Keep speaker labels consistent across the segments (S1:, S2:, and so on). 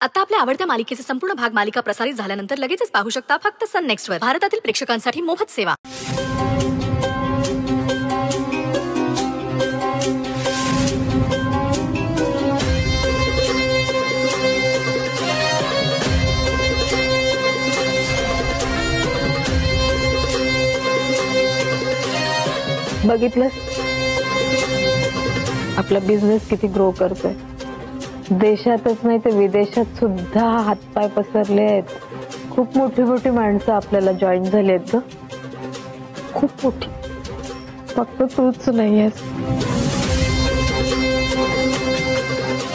S1: आता आपल्या आवडत्या मालिकेचे संपूर्ण भाग मालिका प्रसारित झाल्यानंतर लगेचच पाहू शकता फक्त सन नेक्स्ट वर. भारतातील प्रेक्षकांसाठी मोफत सेवा.
S2: बघितलं आपला बिझनेस किती ग्रो करतोय. देशातच नाही तर विदेशात सुद्धा हातपाय पसरले आहेत. खूप मोठी मोठी माणसं आपल्याला जॉईन झाली आहेत ग, खूप मोठी. फक्त तूच नाहीयेस.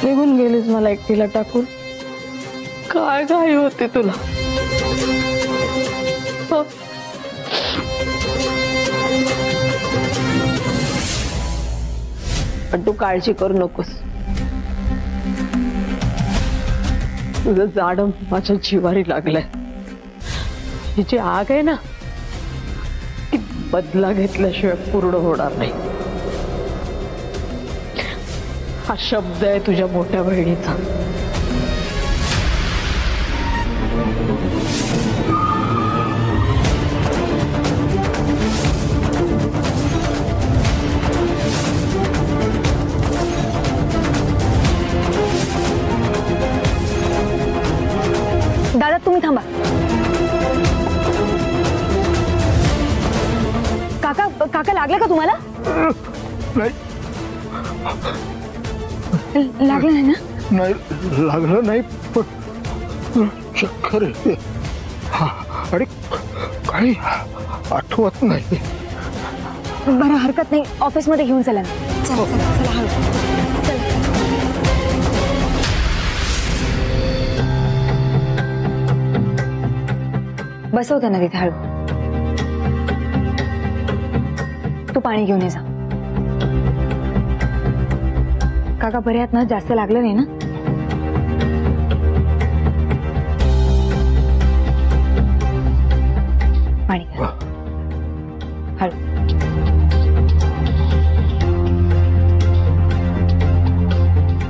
S2: निघून गेलीस मला एकटीला टाकून. काय घाई होते तुला. पण तू काळजी करू नकोस. तुझं जाडं माझ्या जिवारी लागलंय. ही जी आग आहे ना ती बदला घेतल्याशिवाय पूर्ण होणार नाही. हा शब्द आहे तुझ्या मोठ्या बहिणीचा.
S3: दादा तुम्ही थांबा. काका काका लागलं का तुम्हाला? लागलं नाही ना?
S4: नाही लागलं नाही पण चक्कर येते आणि काही आठवत नाही.
S3: बरं हरकत नाही, ऑफिस मध्ये घेऊन चला. चला चला चला हळू. बसवते ना तिथे हळू. तू पाणी घेऊन ये जा. काका बरे आहेत ना? जास्त लागलं नाही ना? पाणी घ्या हळू.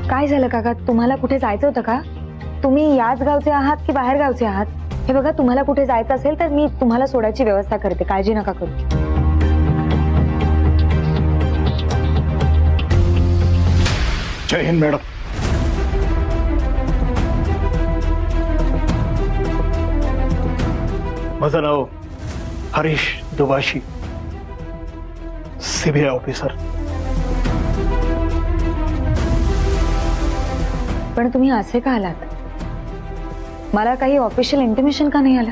S3: काय झालं काका? तुम्हाला कुठे जायचं होतं का? तुम्ही याच गावचे आहात की बाहेर गावचे आहात? हे बघा, तुम्हाला कुठे जायचं असेल तर मी तुम्हाला सोडायची व्यवस्था करते. काळजी नका करू.
S4: जय हिंद मॅडम. माझं नाव हरीश दुबाशी, सीबीआय ऑफिसर.
S3: पण तुम्ही असे का आलात? मला काही ऑफिशियल इंटिमेशन का नाही आलं?